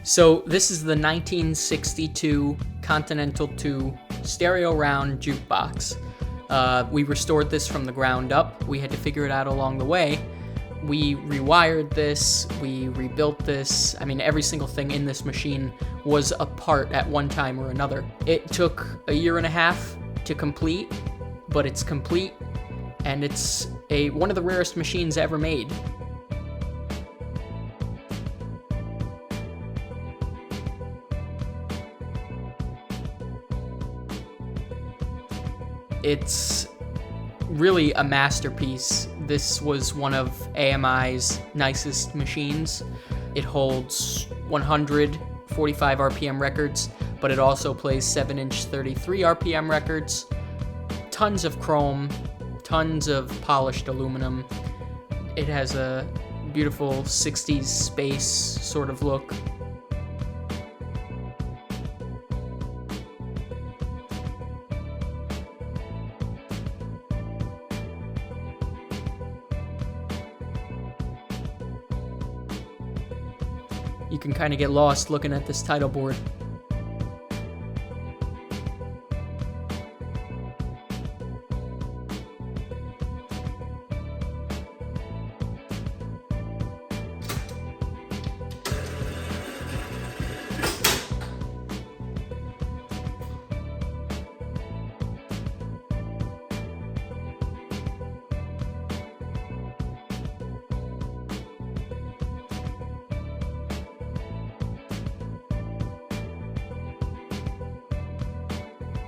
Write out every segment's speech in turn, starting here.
So this is the 1962 Continental II stereo round jukebox. We restored this from the ground up. We had to figure it out along the way. We rewired this, we rebuilt this. I mean, every single thing in this machine was a part at one time or another. It took a year and a half to complete, but it's complete, and it's one of the rarest machines ever made. It's really a masterpiece. This was one of AMI's nicest machines. It holds 145 RPM records, but it also plays 7-inch 33 RPM records. Tons of chrome, tons of polished aluminum. It has a beautiful 60s space sort of look. You can kind of get lost looking at this title board.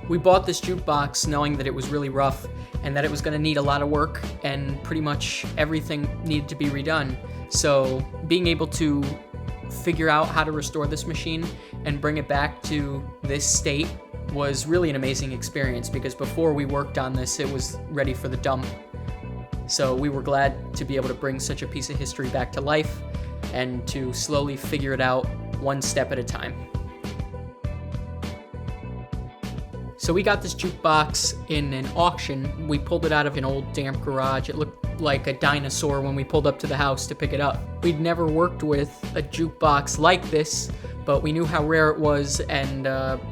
We bought this jukebox knowing that it was really rough and that it was going to need a lot of work and pretty much everything needed to be redone. So being able to figure out how to restore this machine and bring it back to this state was really an amazing experience, because before we worked on this, it was ready for the dump. So we were glad to be able to bring such a piece of history back to life and to slowly figure it out one step at a time. So we got this jukebox in an auction. We pulled it out of an old damp garage. It looked like a dinosaur when we pulled up to the house to pick it up. We'd never worked with a jukebox like this, but we knew how rare it was, and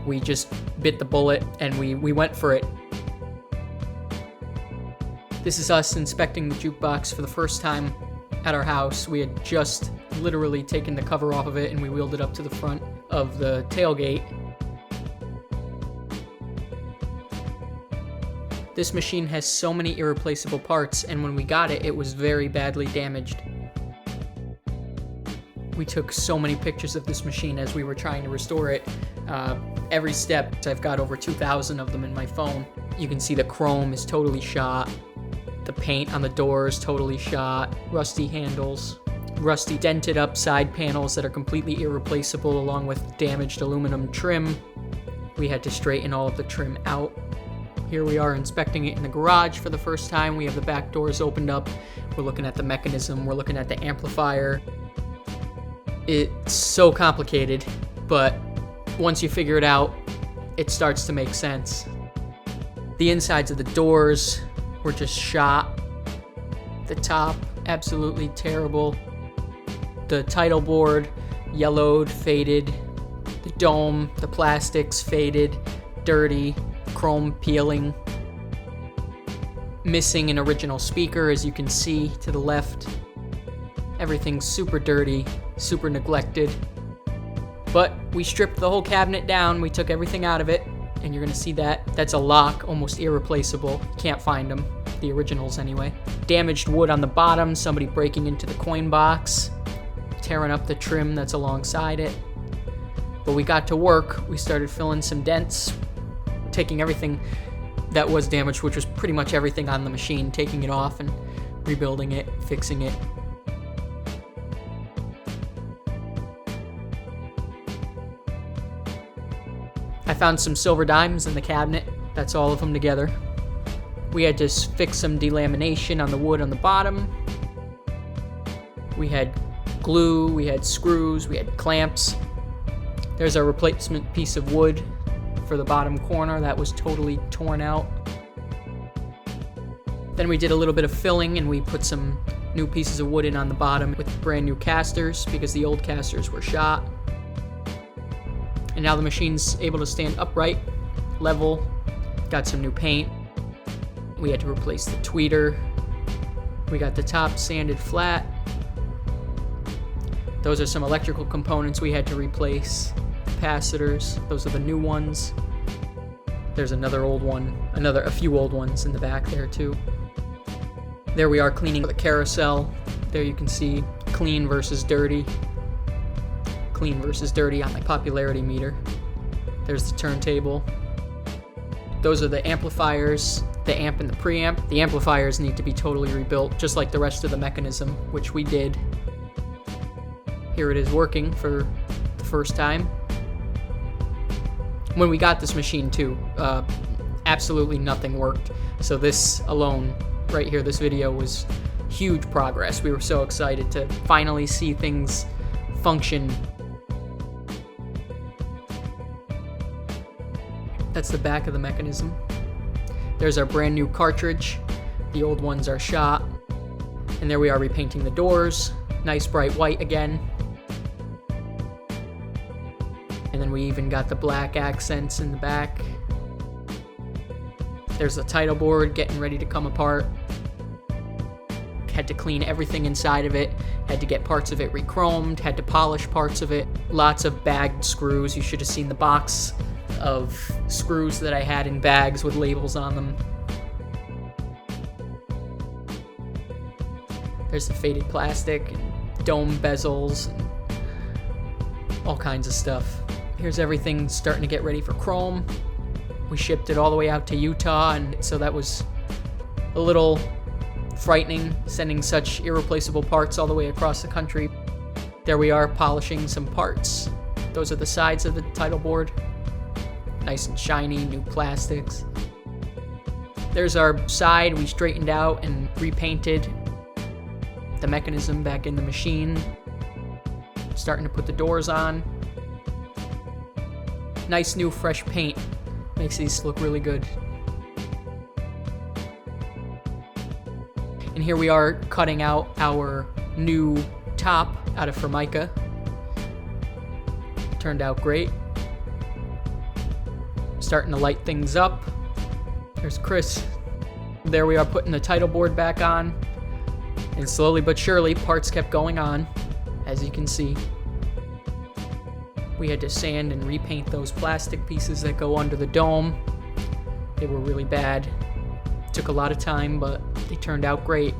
we just bit the bullet and we went for it. This is us inspecting the jukebox for the first time at our house. We had just literally taken the cover off of it and we wheeled it up to the front of the tailgate. This machine has so many irreplaceable parts, and when we got it, it was very badly damaged. We took so many pictures of this machine as we were trying to restore it. Every step, I've got over 2,000 of them in my phone. You can see the chrome is totally shot. The paint on the door is totally shot. Rusty handles. Rusty dented up side panels that are completely irreplaceable, along with damaged aluminum trim. We had to straighten all of the trim out. Here we are inspecting it in the garage for the first time. We have the back doors opened up. We're looking at the mechanism. We're looking at the amplifier. It's so complicated, but once you figure it out, it starts to make sense. The insides of the doors were just shot. The top, absolutely terrible. The title board, yellowed, faded. The dome, the plastics, faded, dirty. Chrome peeling. Missing an original speaker, as you can see to the left. Everything's super dirty, super neglected. But we stripped the whole cabinet down, we took everything out of it, and you're gonna see that. That's a lock, almost irreplaceable. Can't find them, the originals anyway. Damaged wood on the bottom, somebody breaking into the coin box, tearing up the trim that's alongside it. But we got to work, we started filling some dents, taking everything that was damaged, which was pretty much everything on the machine, taking it off and rebuilding it, fixing it. I found some silver dimes in the cabinet. That's all of them together. We had to fix some delamination on the wood on the bottom. We had glue, we had screws, we had clamps. There's our replacement piece of wood for the bottom corner that was totally torn out. Then we did a little bit of filling and we put some new pieces of wood in on the bottom with brand new casters because the old casters were shot. And now the machine's able to stand upright, level, got some new paint. We had to replace the tweeter. We got the top sanded flat. Those are some electrical components we had to replace. Capacitors, those are the new ones. There's another old one, a few old ones in the back there too. There we are cleaning the carousel. There you can see clean versus dirty. Clean versus dirty on my popularity meter. There's the turntable. Those are the amplifiers, the amp and the preamp. The amplifiers need to be totally rebuilt, just like the rest of the mechanism, which we did. Here it is working for the first time. When we got this machine too, absolutely nothing worked. So this alone, right here, this video was huge progress. We were so excited to finally see things function. That's the back of the mechanism. There's our brand new cartridge. The old ones are shot. And there we are repainting the doors. Nice bright white again. And then we even got the black accents in the back. There's the title board getting ready to come apart. Had to clean everything inside of it. Had to get parts of it re-chromed. Had to polish parts of it. Lots of bagged screws. You should have seen the box of screws that I had in bags with labels on them. There's the faded plastic, and dome bezels, and all kinds of stuff. Here's everything starting to get ready for chrome. We shipped it all the way out to Utah, and so that was a little frightening, sending such irreplaceable parts all the way across the country. There we are polishing some parts. Those are the sides of the title board. Nice and shiny, new plastics. There's our side we straightened out and repainted. The mechanism back in the machine. Starting to put the doors on. Nice new fresh paint. Makes these look really good. And here we are cutting out our new top out of Formica. Turned out great. Starting to light things up. There's Chris. There we are putting the title board back on. And slowly but surely, parts kept going on, as you can see. We had to sand and repaint those plastic pieces that go under the dome. They were really bad. Took a lot of time, but they turned out great.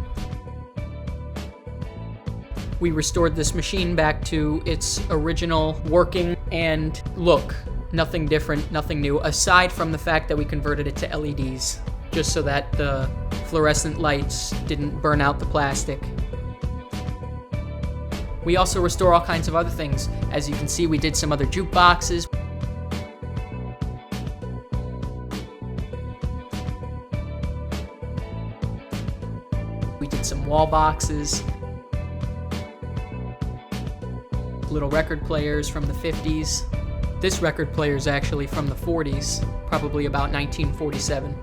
We restored this machine back to its original working and look. Nothing different, nothing new, aside from the fact that we converted it to LEDs, just so that the fluorescent lights didn't burn out the plastic. We also restore all kinds of other things. As you can see, we did some other jukeboxes. We did some wall boxes. Little record players from the 50s. This record player is actually from the 40s, probably about 1947.